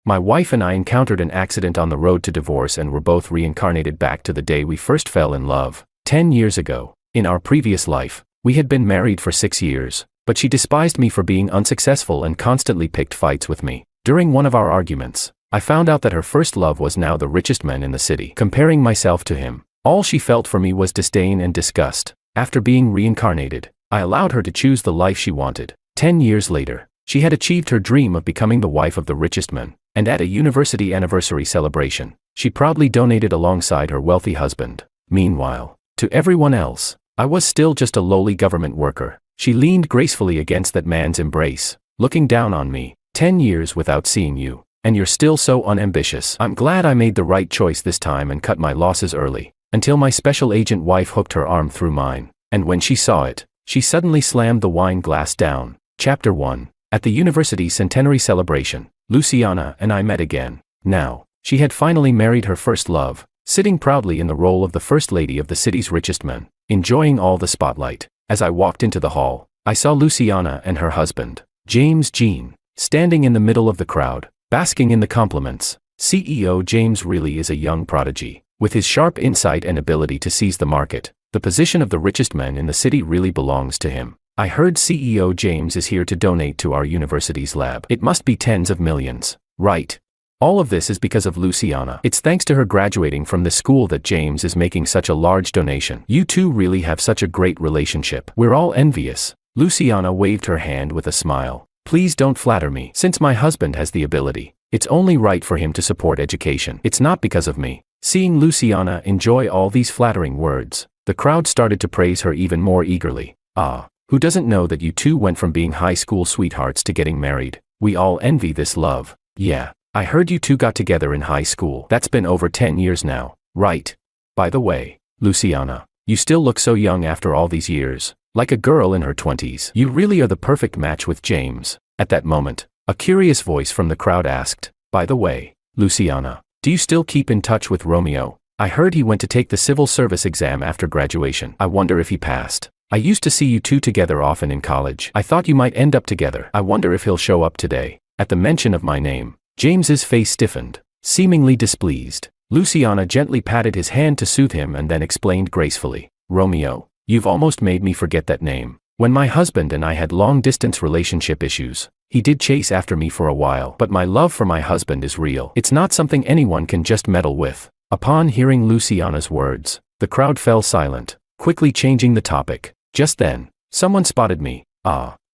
My wife and I encountered an accident on the road to divorce and were both reincarnated back to the day we first fell in love. 10 years ago, in our previous life, we had been married for 6 years, but she despised me for being unsuccessful and constantly picked fights with me. During one of our arguments, I found out that her first love was now the richest man in the city. Comparing myself to him, all she felt for me was disdain and disgust. After being reincarnated, I allowed her to choose the life she wanted. 10 years later, she had achieved her dream of becoming the wife of the richest man, and at a university anniversary celebration, she proudly donated alongside her wealthy husband. Meanwhile, to everyone else, I was still just a lowly government worker. She leaned gracefully against that man's embrace, looking down on me. 10 years without seeing you, and you're still so unambitious. I'm glad I made the right choice this time and cut my losses early, until my special agent wife hooked her arm through mine, and when she saw it, she suddenly slammed the wine glass down. Chapter 1. At the university centenary celebration, Luciana and I met again. Now, she had finally married her first love, sitting proudly in the role of the first lady of the city's richest man, enjoying all the spotlight. As I walked into the hall, I saw Luciana and her husband, James Jean, standing in the middle of the crowd, basking in the compliments. CEO James really is a young prodigy. With his sharp insight and ability to seize the market, the position of the richest man in the city really belongs to him. I heard CEO James is here to donate to our university's lab. It must be tens of millions, right? All of this is because of Luciana. It's thanks to her graduating from this school that James is making such a large donation. You two really have such a great relationship. We're all envious. Luciana waved her hand with a smile. Please don't flatter me. Since my husband has the ability, it's only right for him to support education. It's not because of me. Seeing Luciana enjoy all these flattering words, the crowd started to praise her even more eagerly. Who doesn't know that you two went from being high school sweethearts to getting married? We all envy this love. Yeah, I heard you two got together in high school. That's been over 10 years now, right? By the way, Luciana, you still look so young after all these years. Like a girl in her 20s. You really are the perfect match with James. At that moment, a curious voice from the crowd asked, by the way, Luciana, do you still keep in touch with Romeo? I heard he went to take the civil service exam after graduation. I wonder if he passed. I used to see you two together often in college. I thought you might end up together. I wonder if he'll show up today. At the mention of my name, James's face stiffened, seemingly displeased. Luciana gently patted his hand to soothe him and then explained gracefully, Romeo, you've almost made me forget that name. When my husband and I had long-distance relationship issues, he did chase after me for a while. But my love for my husband is real. It's not something anyone can just meddle with. Upon hearing Luciana's words, the crowd fell silent, quickly changing the topic. Just then, someone spotted me.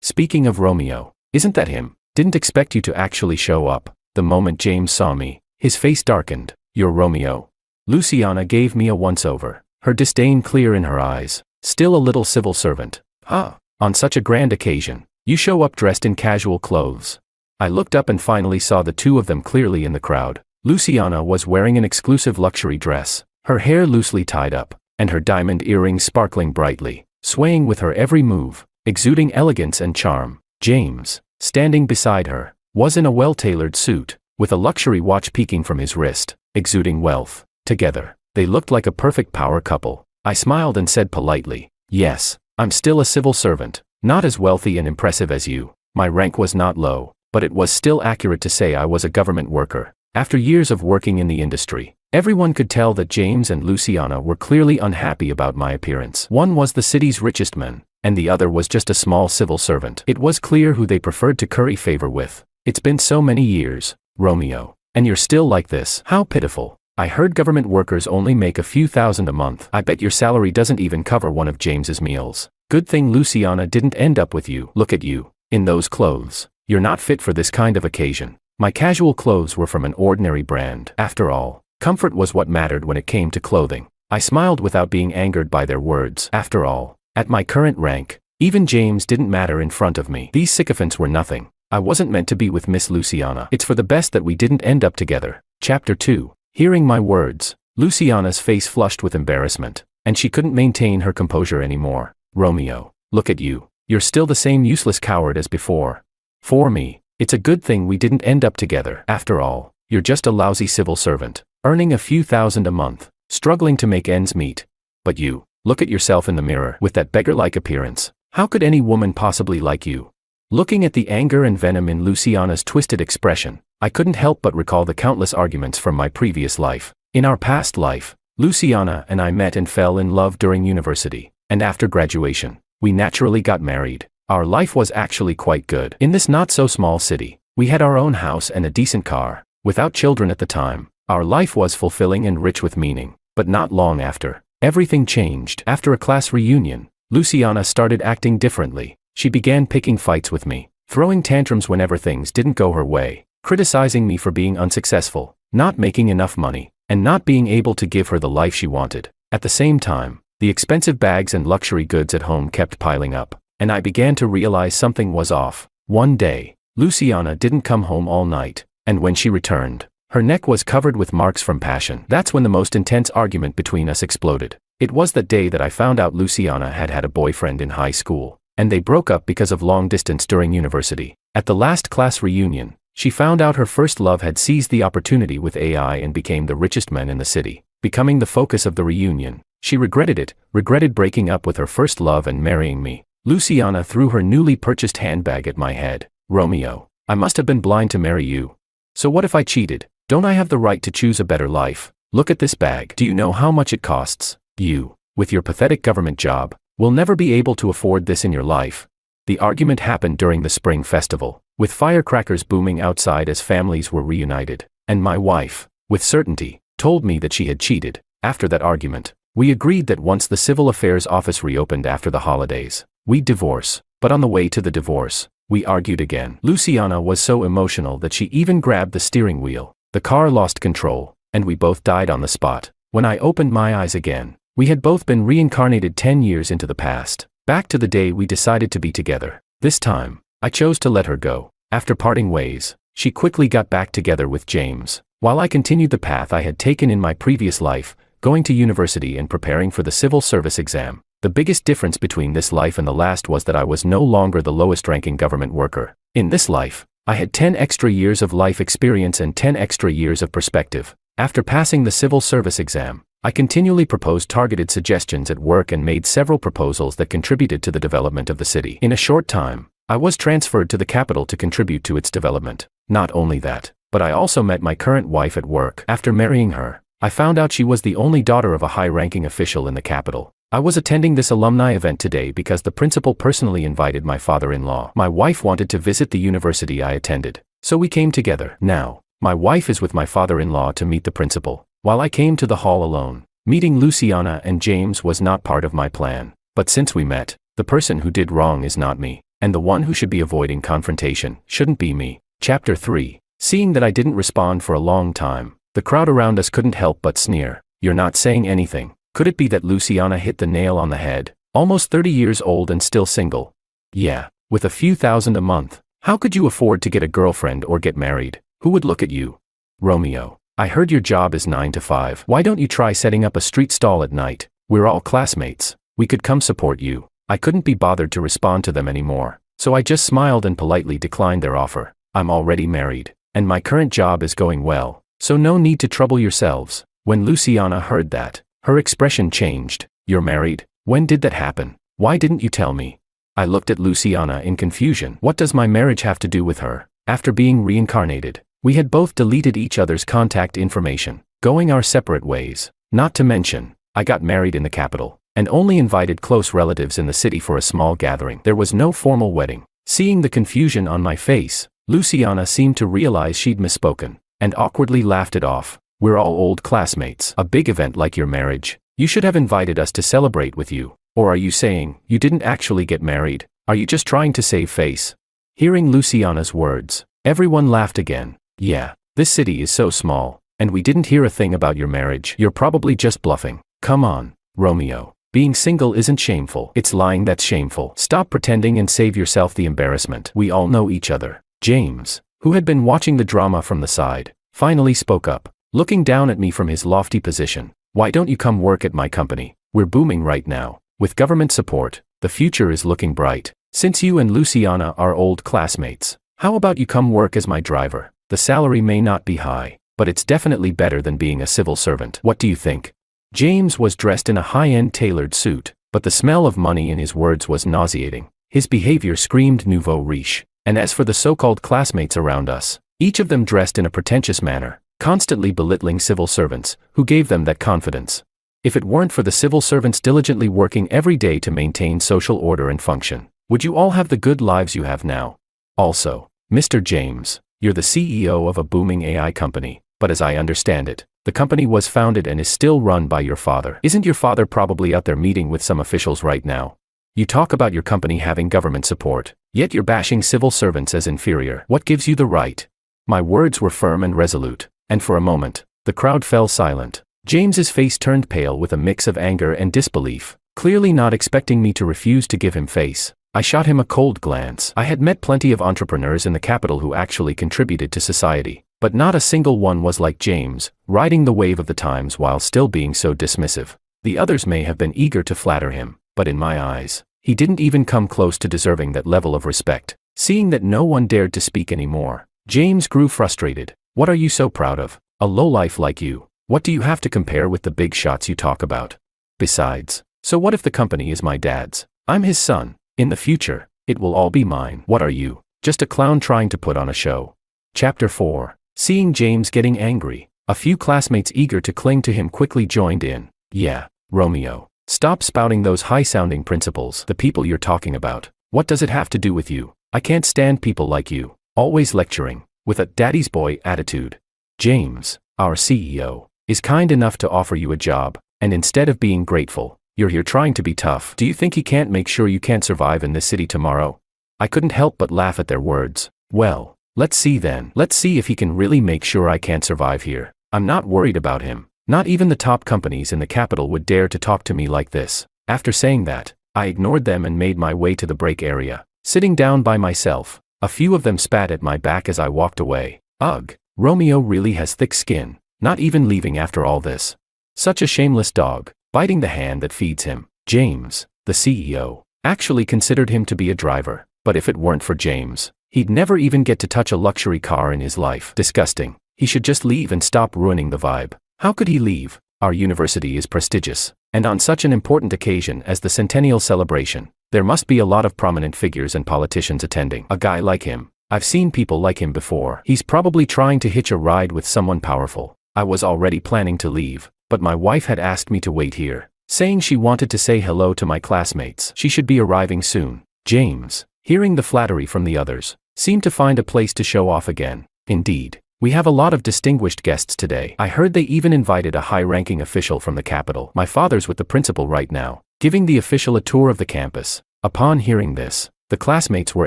Speaking of Romeo, isn't that him? Didn't expect you to actually show up. The moment James saw me, his face darkened. You're Romeo. Luciana gave me a once-over, her disdain clear in her eyes. Still a little civil servant. On such a grand occasion, you show up dressed in casual clothes. I looked up and finally saw the two of them clearly in the crowd. Luciana was wearing an exclusive luxury dress, her hair loosely tied up, and her diamond earrings sparkling brightly, swaying with her every move, exuding elegance and charm. James, standing beside her, was in a well-tailored suit, with a luxury watch peeking from his wrist, exuding wealth. Together, they looked like a perfect power couple. I smiled and said politely, yes, I'm still a civil servant, not as wealthy and impressive as you. My rank was not low, but it was still accurate to say I was a government worker. After years of working in the industry, everyone could tell that James and Luciana were clearly unhappy about my appearance. One was the city's richest man, and the other was just a small civil servant. It was clear who they preferred to curry favor with. It's been so many years, Romeo, and you're still like this. How pitiful. I heard government workers only make a few thousand a month. I bet your salary doesn't even cover one of James's meals. Good thing Luciana didn't end up with you. Look at you, in those clothes. You're not fit for this kind of occasion. My casual clothes were from an ordinary brand. After all, comfort was what mattered when it came to clothing. I smiled without being angered by their words. After all, at my current rank, even James didn't matter in front of me. These sycophants were nothing. I wasn't meant to be with Miss Luciana. It's for the best that we didn't end up together. Chapter 2. Hearing my words, Luciana's face flushed with embarrassment, and she couldn't maintain her composure anymore. Romeo, look at you. You're still the same useless coward as before. For me, it's a good thing we didn't end up together. After all, you're just a lousy civil servant, earning a few thousand a month, struggling to make ends meet. But you, look at yourself in the mirror with that beggar-like appearance. How could any woman possibly like you? Looking at the anger and venom in Luciana's twisted expression, I couldn't help but recall the countless arguments from my previous life. In our past life, Luciana and I met and fell in love during university, and after graduation, we naturally got married. Our life was actually quite good. In this not-so-small city, we had our own house and a decent car. Without children at the time, our life was fulfilling and rich with meaning. But not long after, everything changed. After a class reunion, Luciana started acting differently. She began picking fights with me, throwing tantrums whenever things didn't go her way, criticizing me for being unsuccessful, not making enough money, and not being able to give her the life she wanted. At the same time, the expensive bags and luxury goods at home kept piling up, and I began to realize something was off. One day, Luciana didn't come home all night, and when she returned, her neck was covered with marks from passion. That's when the most intense argument between us exploded. It was that day that I found out Luciana had had a boyfriend in high school, and they broke up because of long distance during university. At the last class reunion, she found out her first love had seized the opportunity with AI and became the richest man in the city, becoming the focus of the reunion. She regretted breaking up with her first love and marrying me. Luciana threw her newly purchased handbag at my head. Romeo, I must have been blind to marry you. So what if I cheated? Don't I have the right to choose a better life? Look at this bag. Do you know how much it costs? You, with your pathetic government job, will never be able to afford this in your life. The argument happened during the spring festival, with firecrackers booming outside as families were reunited, and my wife, with certainty, told me that she had cheated. After that argument, we agreed that once the Civil Affairs Office reopened after the holidays, we'd divorce. But on the way to the divorce, we argued again. Luciana was so emotional that she even grabbed the steering wheel. The car lost control, and we both died on the spot. When I opened my eyes again, we had both been reincarnated 10 years into the past, back to the day we decided to be together. This time, I chose to let her go. After parting ways, she quickly got back together with James, while I continued the path I had taken in my previous life, going to university and preparing for the civil service exam. The biggest difference between this life and the last was that I was no longer the lowest-ranking government worker. In this life, I had 10 extra years of life experience and 10 extra years of perspective. After passing the civil service exam, I continually proposed targeted suggestions at work and made several proposals that contributed to the development of the city. In a short time, I was transferred to the capital to contribute to its development. Not only that, but I also met my current wife at work. After marrying her, I found out she was the only daughter of a high-ranking official in the capital. I was attending this alumni event today because the principal personally invited my father-in-law. My wife wanted to visit the university I attended, so we came together. Now, my wife is with my father-in-law to meet the principal, while I came to the hall alone. Meeting Luciana and James was not part of my plan, but since we met, the person who did wrong is not me, and the one who should be avoiding confrontation shouldn't be me. Chapter 3. Seeing that I didn't respond for a long time, the crowd around us couldn't help but sneer. You're not saying anything. Could it be that Luciana hit the nail on the head? Almost 30 years old and still single. Yeah, with a few thousand a month. How could you afford to get a girlfriend or get married? Who would look at you? Romeo, I heard your job is 9 to 5. Why don't you try setting up a street stall at night? We're all classmates. We could come support you. I couldn't be bothered to respond to them anymore, so I just smiled and politely declined their offer. I'm already married, and my current job is going well, so no need to trouble yourselves. When Luciana heard that, her expression changed. You're married? When did that happen? Why didn't you tell me? I looked at Luciana in confusion. What does my marriage have to do with her? After being reincarnated, we had both deleted each other's contact information, going our separate ways. Not to mention, I got married in the capital, and only invited close relatives in the city for a small gathering. There was no formal wedding. Seeing the confusion on my face, Luciana seemed to realize she'd misspoken, and awkwardly laughed it off. We're all old classmates. A big event like your marriage, you should have invited us to celebrate with you. Or are you saying, you didn't actually get married? Are you just trying to save face? Hearing Luciana's words, everyone laughed again. Yeah, this city is so small, and we didn't hear a thing about your marriage. You're probably just bluffing. Come on, Romeo. Being single isn't shameful. It's lying that's shameful. Stop pretending and save yourself the embarrassment. We all know each other. James, who had been watching the drama from the side, finally spoke up, looking down at me from his lofty position. Why don't you come work at my company? We're booming right now. With government support, the future is looking bright. Since you and Luciana are old classmates, how about you come work as my driver? The salary may not be high, but it's definitely better than being a civil servant. What do you think? James was dressed in a high-end tailored suit, but the smell of money in his words was nauseating. His behavior screamed nouveau riche. And as for the so-called classmates around us, each of them dressed in a pretentious manner, constantly belittling civil servants, who gave them that confidence. If it weren't for the civil servants diligently working every day to maintain social order and function, would you all have the good lives you have now? Also, Mr. James, you're the CEO of a booming AI company, but as I understand it, the company was founded and is still run by your father. Isn't your father probably out there meeting with some officials right now? You talk about your company having government support, yet you're bashing civil servants as inferior. What gives you the right? My words were firm and resolute, and for a moment, the crowd fell silent. James's face turned pale with a mix of anger and disbelief, clearly not expecting me to refuse to give him face. I shot him a cold glance. I had met plenty of entrepreneurs in the capital who actually contributed to society, but not a single one was like James, riding the wave of the times while still being so dismissive. The others may have been eager to flatter him, but in my eyes, he didn't even come close to deserving that level of respect. Seeing that no one dared to speak anymore, James grew frustrated. What are you so proud of? A lowlife like you. What do you have to compare with the big shots you talk about? Besides, so what if the company is my dad's? I'm his son. In the future, it will all be mine. What are you? Just a clown trying to put on a show. Chapter 4. Seeing James getting angry, a few classmates eager to cling to him quickly joined in. Yeah, Romeo. Stop spouting those high-sounding principles. The people you're talking about. What does it have to do with you? I can't stand people like you, always lecturing, with a daddy's boy attitude. James, our CEO, is kind enough to offer you a job, and instead of being grateful, you're here trying to be tough. Do you think he can't make sure you can't survive in this city tomorrow? I couldn't help but laugh at their words. Well, let's see then. Let's see if he can really make sure I can't survive here. I'm not worried about him. Not even the top companies in the capital would dare to talk to me like this. After saying that, I ignored them and made my way to the break area. Sitting down by myself, a few of them spat at my back as I walked away. Ugh, Romeo really has thick skin, not even leaving after all this. Such a shameless dog, biting the hand that feeds him. James, the CEO, actually considered him to be a driver, but if it weren't for James, he'd never even get to touch a luxury car in his life. Disgusting. He should just leave and stop ruining the vibe. How could he leave? Our university is prestigious, and on such an important occasion as the centennial celebration, there must be a lot of prominent figures and politicians attending. A guy like him. I've seen people like him before. He's probably trying to hitch a ride with someone powerful. I was already planning to leave, but my wife had asked me to wait here, saying she wanted to say hello to my classmates. She should be arriving soon. James, hearing the flattery from the others, seemed to find a place to show off again. Indeed, we have a lot of distinguished guests today. I heard they even invited a high-ranking official from the capital. My father's with the principal right now, giving the official a tour of the campus. Upon hearing this, the classmates were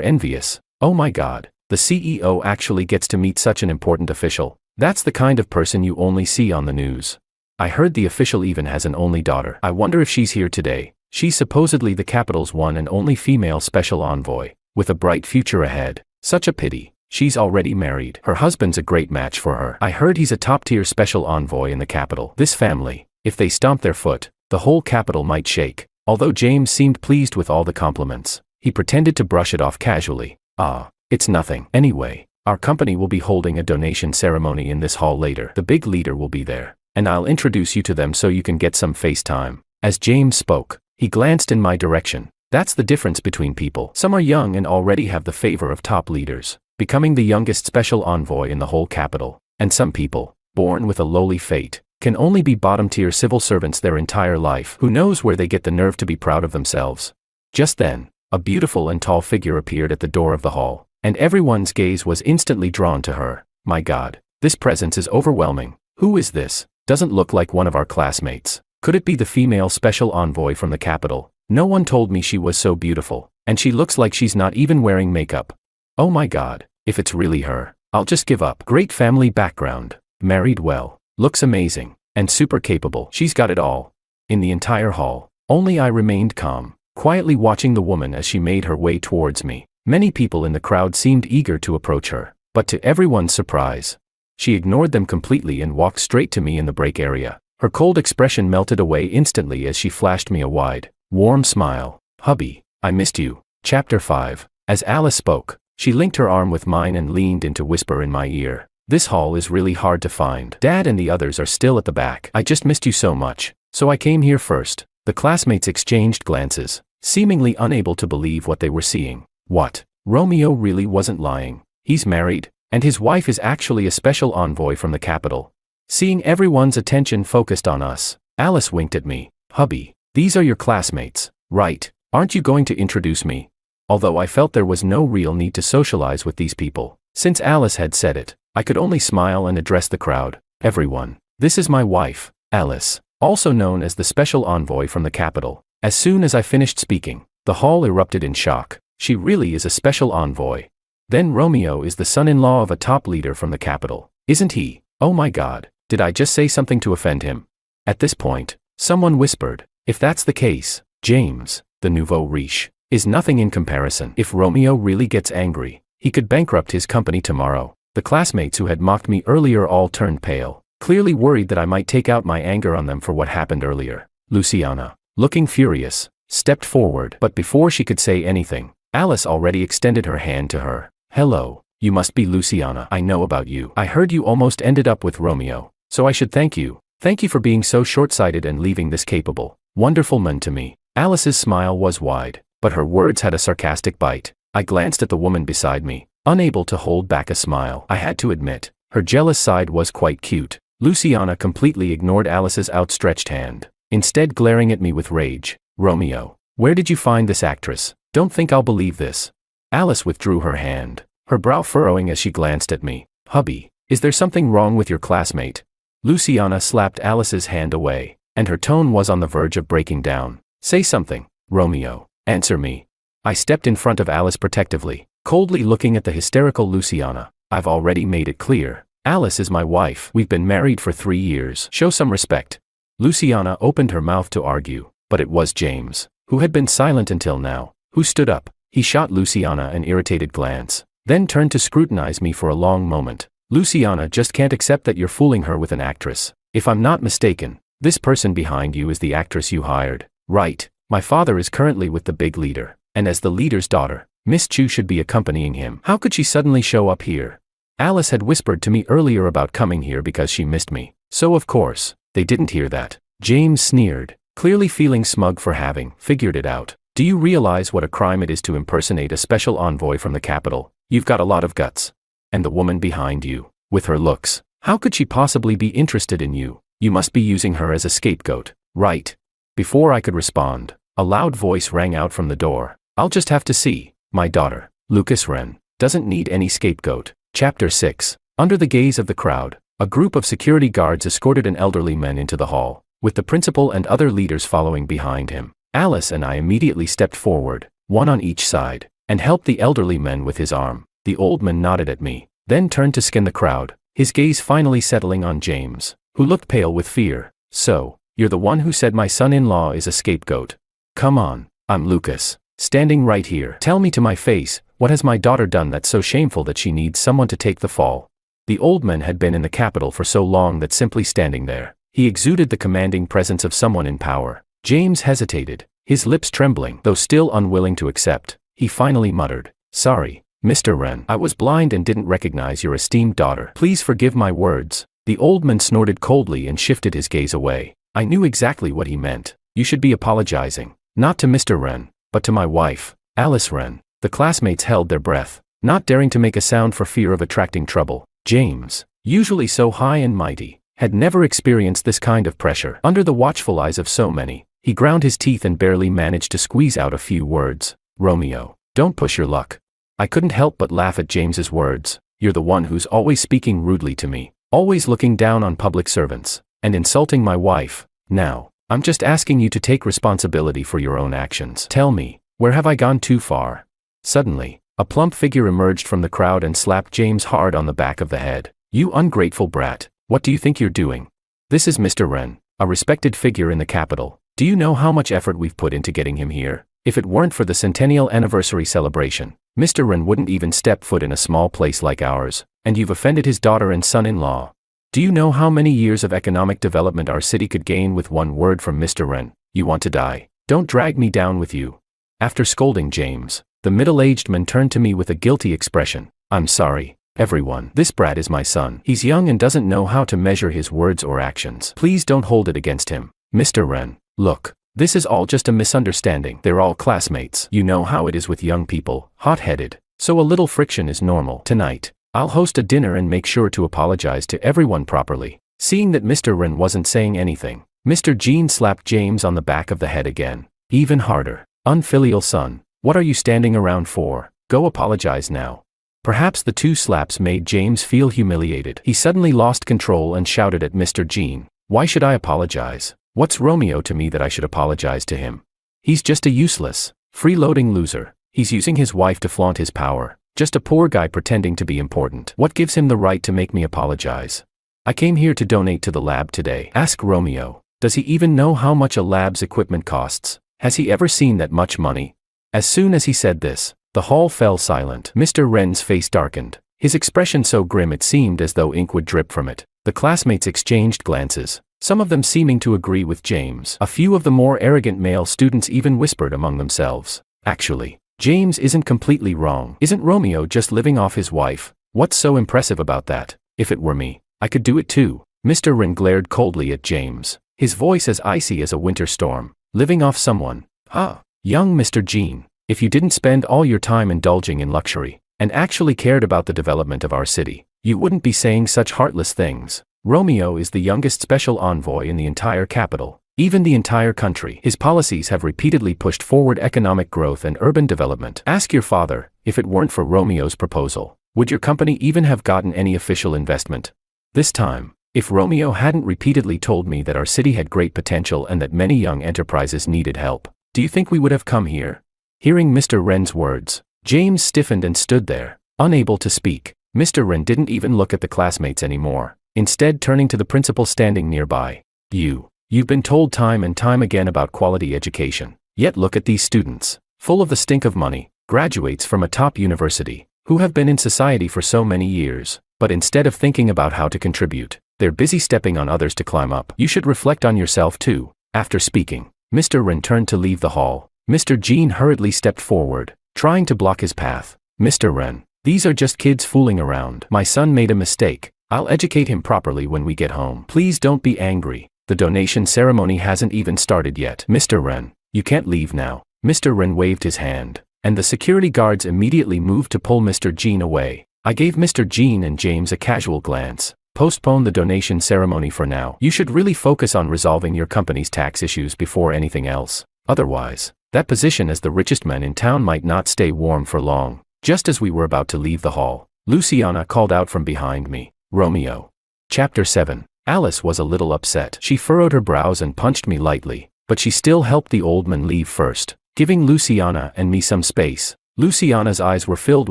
envious. Oh my God, the CEO actually gets to meet such an important official. That's the kind of person you only see on the news. I heard the official even has an only daughter. I wonder if she's here today. She's supposedly the capital's one and only female special envoy, with a bright future ahead. Such a pity. She's already married. Her husband's a great match for her. I heard he's a top-tier special envoy in the capital. This family, if they stomp their foot, the whole capital might shake. Although James seemed pleased with all the compliments, he pretended to brush it off casually. Ah, it's nothing. Anyway, our company will be holding a donation ceremony in this hall later. The big leader will be there, and I'll introduce you to them so you can get some face time. As James spoke, he glanced in my direction. That's the difference between people. Some are young and already have the favor of top leaders, becoming the youngest special envoy in the whole capital, and some people, born with a lowly fate, can only be bottom-tier civil servants their entire life. Who knows where they get the nerve to be proud of themselves? Just then, a beautiful and tall figure appeared at the door of the hall, and everyone's gaze was instantly drawn to her. My God, this presence is overwhelming. Who is this? Doesn't look like one of our classmates. Could it be the female special envoy from the capital? No one told me she was so beautiful, and she looks like she's not even wearing makeup. Oh my God, if it's really her, I'll just give up. Great family background, married well, looks amazing, and super capable. She's got it all. In the entire hall, only I remained calm, quietly watching the woman as she made her way towards me. Many people in the crowd seemed eager to approach her, but to everyone's surprise, she ignored them completely and walked straight to me in the break area. Her cold expression melted away instantly as she flashed me a wide, warm smile. Hubby, I missed you. Chapter 5. As Alice spoke, she linked her arm with mine and leaned in to whisper in my ear. This hall is really hard to find. Dad and the others are still at the back. I just missed you so much, so I came here first. The classmates exchanged glances, seemingly unable to believe what they were seeing. What? Romeo really wasn't lying. He's married, and his wife is actually a special envoy from the capital. Seeing everyone's attention focused on us, Alice winked at me. Hubby, these are your classmates, right? Aren't you going to introduce me? Although I felt there was no real need to socialize with these people, since Alice had said it, I could only smile and address the crowd. Everyone, this is my wife, Alice, also known as the special envoy from the capital. As soon as I finished speaking, the hall erupted in shock. She really is a special envoy. Then Romeo is the son-in-law of a top leader from the capital, isn't he? Oh my God, did I just say something to offend him? At this point, someone whispered, if that's the case, James, the nouveau riche, is nothing in comparison. If Romeo really gets angry, he could bankrupt his company tomorrow. The classmates who had mocked me earlier all turned pale, clearly worried that I might take out my anger on them for what happened earlier. Luciana, looking furious, stepped forward, but before she could say anything, Alice already extended her hand to her. Hello, you must be Luciana. I know about you. I heard you almost ended up with Romeo, so I should thank you. Thank you for being so short-sighted and leaving this capable, wonderful man to me. Alice's smile was wide, but her words had a sarcastic bite. I glanced at the woman beside me, unable to hold back a smile. I had to admit, her jealous side was quite cute. Luciana completely ignored Alice's outstretched hand, instead glaring at me with rage. Romeo, where did you find this actress? Don't think I'll believe this. Alice withdrew her hand, her brow furrowing as she glanced at me. Hubby, is there something wrong with your classmate? Luciana slapped Alice's hand away, and her tone was on the verge of breaking down. Say something, Romeo. Answer me. I stepped in front of Alice protectively, coldly looking at the hysterical Luciana. I've already made it clear. Alice is my wife. We've been married for 3 years. Show some respect. Luciana opened her mouth to argue, but it was James, who had been silent until now, who stood up. He shot Luciana an irritated glance, then turned to scrutinize me for a long moment. Luciana just can't accept that you're fooling her with an actress. If I'm not mistaken, this person behind you is the actress you hired, right? My father is currently with the big leader, and as the leader's daughter, Miss Chu should be accompanying him. How could she suddenly show up here? Alice had whispered to me earlier about coming here because she missed me, so of course, they didn't hear that. James sneered, clearly feeling smug for having figured it out. Do you realize what a crime it is to impersonate a special envoy from the capital? You've got a lot of guts. And the woman behind you, with her looks, how could she possibly be interested in you? You must be using her as a scapegoat, right? Before I could respond, a loud voice rang out from the door. I'll just have to see. My daughter, Lucas Wren, doesn't need any scapegoat. Chapter 6. Under the gaze of the crowd, a group of security guards escorted an elderly man into the hall, with the principal and other leaders following behind him. Alice and I immediately stepped forward, one on each side, and helped the elderly man with his arm. The old man nodded at me, then turned to scan the crowd, his gaze finally settling on James, who looked pale with fear. So, you're the one who said my son-in-law is a scapegoat. Come on, I'm Lucas, standing right here. Tell me to my face, what has my daughter done that's so shameful that she needs someone to take the fall? The old man had been in the capital for so long that simply standing there, he exuded the commanding presence of someone in power. James hesitated, his lips trembling. Though still unwilling to accept, he finally muttered, Sorry, Mr. Wren. I was blind and didn't recognize your esteemed daughter. Please forgive my words. The old man snorted coldly and shifted his gaze away. I knew exactly what he meant. You should be apologizing, not to Mr. Wren, but to my wife, Alice Wren. The classmates held their breath, not daring to make a sound for fear of attracting trouble. James, usually so high and mighty, had never experienced this kind of pressure. Under the watchful eyes of so many, he ground his teeth and barely managed to squeeze out a few words. Romeo, don't push your luck. I couldn't help but laugh at James's words. You're the one who's always speaking rudely to me, always looking down on public servants, and insulting my wife. Now, I'm just asking you to take responsibility for your own actions. Tell me, where have I gone too far? Suddenly, a plump figure emerged from the crowd and slapped James hard on the back of the head. You ungrateful brat, what do you think you're doing? This is Mr. Wren, a respected figure in the capital. Do you know how much effort we've put into getting him here? If it weren't for the centennial anniversary celebration, Mr. Wren wouldn't even step foot in a small place like ours, and you've offended his daughter and son-in-law. Do you know how many years of economic development our city could gain with one word from Mr. Wren? You want to die? Don't drag me down with you. After scolding James, the middle-aged man turned to me with a guilty expression. I'm sorry, everyone. This brat is my son. He's young and doesn't know how to measure his words or actions. Please don't hold it against him. Mr. Wren, look, This is all just a misunderstanding. They're all classmates. You know how it is with young people, hot-headed. So a little friction is normal. Tonight, I'll host a dinner and make sure to apologize to everyone properly." Seeing that Mr. Wren wasn't saying anything, Mr. Jean slapped James on the back of the head again. Even harder. "Unfilial son, what are you standing around for? Go apologize now." Perhaps the two slaps made James feel humiliated. He suddenly lost control and shouted at Mr. Jean, "Why should I apologize? What's Romeo to me that I should apologize to him? He's just a useless, freeloading loser. He's using his wife to flaunt his power. Just a poor guy pretending to be important. What gives him the right to make me apologize? I came here to donate to the lab today." Ask Romeo. Does he even know how much a lab's equipment costs? Has he ever seen that much money? As soon as he said this, the hall fell silent. Mr. Wren's face darkened, his expression so grim it seemed as though ink would drip from it. The classmates exchanged glances, some of them seeming to agree with James. A few of the more arrogant male students even whispered among themselves, "Actually, James isn't completely wrong. Isn't Romeo just living off his wife? What's so impressive about that? If it were me, I could do it too." Mr. Wren glared coldly at James, his voice as icy as a winter storm. "Living off someone? Ah, young Mr. Jean, if you didn't spend all your time indulging in luxury, and actually cared about the development of our city, you wouldn't be saying such heartless things. Romeo is the youngest special envoy in the entire capital, even the entire country. His policies have repeatedly pushed forward economic growth and urban development. Ask your father, if it weren't for Romeo's proposal, would your company even have gotten any official investment? This time, if Romeo hadn't repeatedly told me that our city had great potential and that many young enterprises needed help, do you think we would have come here?" Hearing Mr. Wren's words, James stiffened and stood there, unable to speak. Mr. Wren didn't even look at the classmates anymore, instead turning to the principal standing nearby. You've been told time and time again about quality education, yet look at these students, full of the stink of money, graduates from a top university, who have been in society for so many years, but instead of thinking about how to contribute, they're busy stepping on others to climb up. You should reflect on yourself too." After speaking, Mr. Wren turned to leave the hall. Mr. Jean hurriedly stepped forward, trying to block his path. "Mr. Wren, these are just kids fooling around. My son made a mistake. I'll educate him properly when we get home. Please don't be angry. The donation ceremony hasn't even started yet." "Mr. Wren, you can't leave now." Mr. Wren waved his hand, and the security guards immediately moved to pull Mr. Jean away. I gave Mr. Jean and James a casual glance. "Postpone the donation ceremony for now. You should really focus on resolving your company's tax issues before anything else. Otherwise, that position as the richest man in town might not stay warm for long." Just as we were about to leave the hall, Luciana called out from behind me, "Romeo." Chapter 7. Alice was a little upset. She furrowed her brows and punched me lightly, but she still helped the old man leave first, giving Luciana and me some space. Luciana's eyes were filled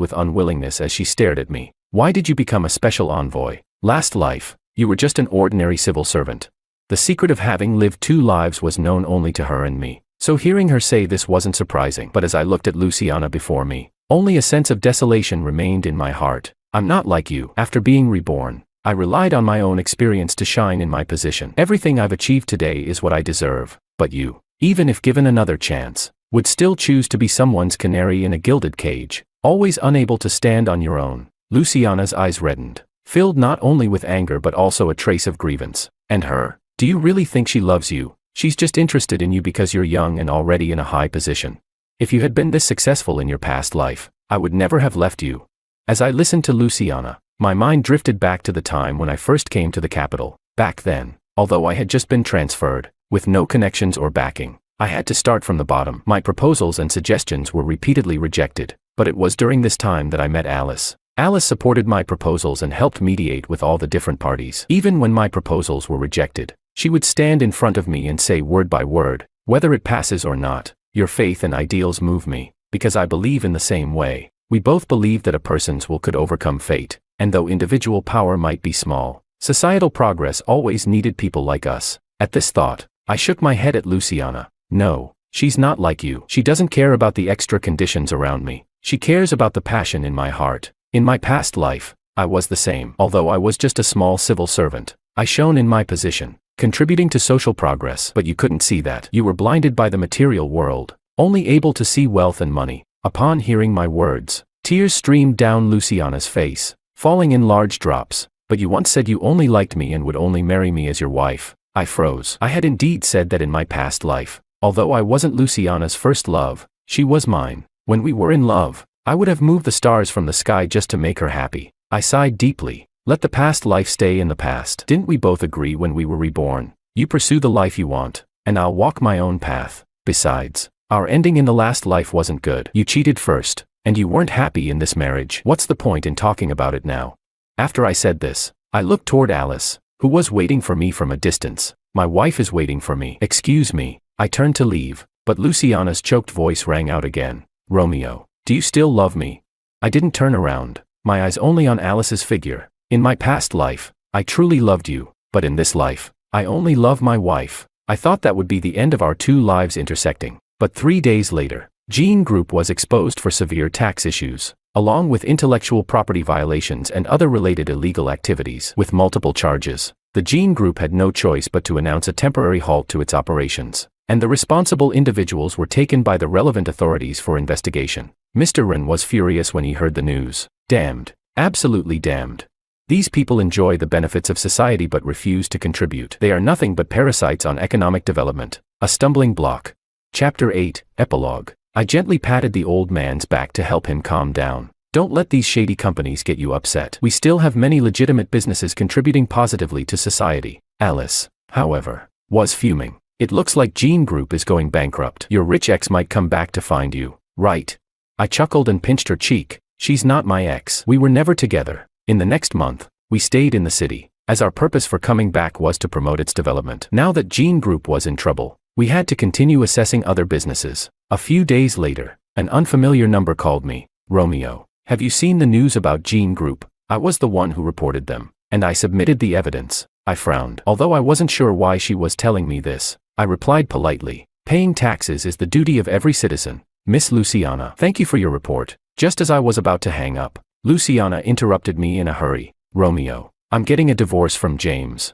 with unwillingness as she stared at me. "Why did you become a special envoy? Last life, you were just an ordinary civil servant." The secret of having lived two lives was known only to her and me, so hearing her say this wasn't surprising. But as I looked at Luciana before me, only a sense of desolation remained in my heart. "I'm not like you. After being reborn, I relied on my own experience to shine in my position. Everything I've achieved today is what I deserve. But you, even if given another chance, would still choose to be someone's canary in a gilded cage, always unable to stand on your own." Luciana's eyes reddened, filled not only with anger but also a trace of grievance. "And her? Do you really think she loves you? She's just interested in you because you're young and already in a high position. If you had been this successful in your past life, I would never have left you." As I listened to Luciana, my mind drifted back to the time when I first came to the capital. Back then, although I had just been transferred, with no connections or backing, I had to start from the bottom. My proposals and suggestions were repeatedly rejected, but it was during this time that I met Alice. Alice supported my proposals and helped mediate with all the different parties. Even when my proposals were rejected, she would stand in front of me and say word by word, "Whether it passes or not, your faith and ideals move me, because I believe in the same way." We both believed that a person's will could overcome fate, and though individual power might be small, societal progress always needed people like us. At this thought, I shook my head at Luciana. "No, she's not like you. She doesn't care about the extra conditions around me. She cares about the passion in my heart. In my past life, I was the same. Although I was just a small civil servant, I shone in my position, contributing to social progress. But you couldn't see that. You were blinded by the material world, only able to see wealth and money." Upon hearing my words, tears streamed down Luciana's face, falling in large drops. "But you once said you only liked me and would only marry me as your wife." I froze. I had indeed said that in my past life, Although I wasn't Luciana's first love, she was mine. When we were in love, I would have moved the stars from the sky just to make her happy. I sighed deeply. Let the past life stay in the past. Didn't we both agree when we were reborn? You pursue the life you want, and I'll walk my own path. Besides, our ending in the last life wasn't good. You cheated first, and you weren't happy in this marriage. What's the point in talking about it now? After I said this, I looked toward Alice, who was waiting for me from a distance. My wife is waiting for me. Excuse me. I turned to leave, but Luciana's choked voice rang out again. Romeo, do you still love me? I didn't turn around, my eyes only on Alice's figure. In my past life, I truly loved you, but in this life, I only love my wife. I thought that would be the end of our two lives intersecting. But 3 days later, Gene Group was exposed for severe tax issues, along with intellectual property violations and other related illegal activities. With multiple charges, the Gene Group had no choice but to announce a temporary halt to its operations, and the responsible individuals were taken by the relevant authorities for investigation. Mr. Wren was furious when he heard the news. Damned. Absolutely damned. These people enjoy the benefits of society but refuse to contribute. They are nothing but parasites on economic development. A stumbling block. Chapter 8, Epilogue. I gently patted the old man's back to help him calm down. Don't let these shady companies get you upset. We still have many legitimate businesses contributing positively to society. Alice, however, was fuming. It looks like Gene Group is going bankrupt. Your rich ex might come back to find you, right? I chuckled and pinched her cheek. She's not my ex. We were never together. In the next month, we stayed in the city, as our purpose for coming back was to promote its development. Now that Gene Group was in trouble, we had to continue assessing other businesses. A few days later, an unfamiliar number called me. Romeo, have you seen the news about Gene Group? I was the one who reported them, and I submitted the evidence. I frowned. Although I wasn't sure why she was telling me this, I replied politely. Paying taxes is the duty of every citizen. Miss Luciana, thank you for your report. Just as I was about to hang up, Luciana interrupted me in a hurry. Romeo, I'm getting a divorce from James.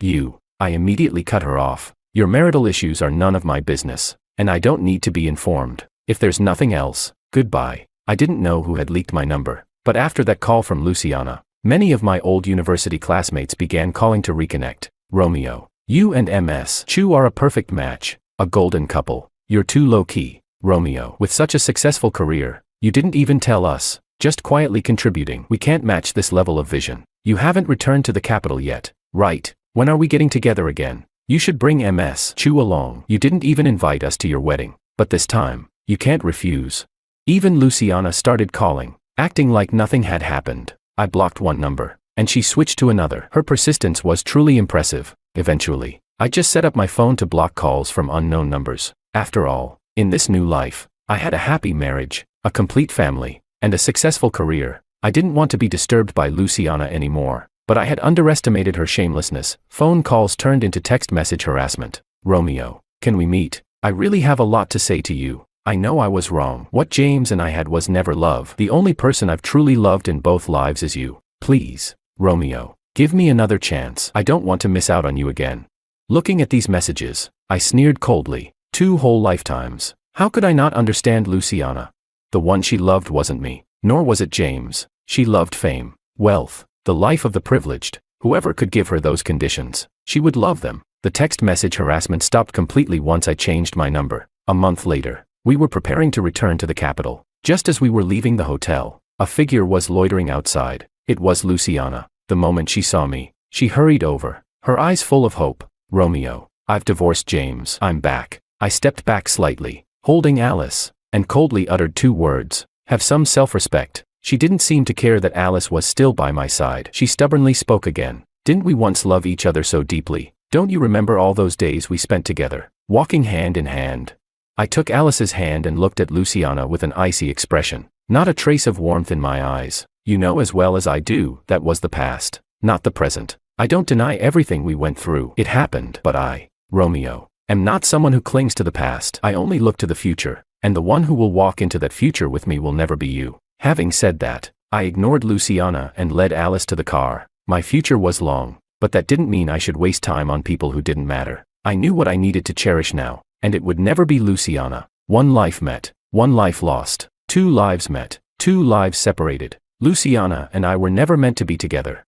I immediately cut her off. Your marital issues are none of my business, and I don't need to be informed. If there's nothing else, goodbye. I didn't know who had leaked my number, but after that call from Luciana, many of my old university classmates began calling to reconnect. Romeo, you and MS Chu are a perfect match, a golden couple. You're too low-key. Romeo, with such a successful career, you didn't even tell us. Just quietly contributing. We can't match this level of vision. You haven't returned to the capital yet, right? When are we getting together again? You should bring MS Chu along. You didn't even invite us to your wedding, but this time, you can't refuse. Even Luciana started calling, acting like nothing had happened. I blocked one number, and she switched to another. Her persistence was truly impressive. Eventually, I just set up my phone to block calls from unknown numbers. After all, in this new life, I had a happy marriage, a complete family, and a successful career. I didn't want to be disturbed by Luciana anymore, but I had underestimated her shamelessness. Phone calls turned into text message harassment. Romeo, can we meet? I really have a lot to say to you. I know I was wrong. What James and I had was never love. The only person I've truly loved in both lives is you. Please, Romeo, give me another chance. I don't want to miss out on you again. Looking at these messages, I sneered coldly. 2 whole lifetimes. How could I not understand Luciana? The one she loved wasn't me, nor was it James. She loved fame, wealth, the life of the privileged. Whoever could give her those conditions, she would love them. The text message harassment stopped completely once I changed my number. A month later, we were preparing to return to the capital. Just as we were leaving the hotel, a figure was loitering outside. It was Luciana. The moment she saw me, she hurried over, her eyes full of hope. Romeo, I've divorced James. I'm back. I stepped back slightly, holding Alice, and coldly uttered 2 words. Have some self-respect. She didn't seem to care that Alice was still by my side. She stubbornly spoke again. Didn't we once love each other so deeply? Don't you remember all those days we spent together, walking hand in hand? I took Alice's hand and looked at Luciana with an icy expression. Not a trace of warmth in my eyes. You know as well as I do, that was the past, not the present. I don't deny everything we went through. It happened, but I, Romeo, am not someone who clings to the past. I only look to the future. And the one who will walk into that future with me will never be you. Having said that, I ignored Luciana and led Alice to the car. My future was long, but that didn't mean I should waste time on people who didn't matter. I knew what I needed to cherish now, and it would never be Luciana. 1 life met, 1 life lost, 2 lives met, 2 lives separated. Luciana and I were never meant to be together.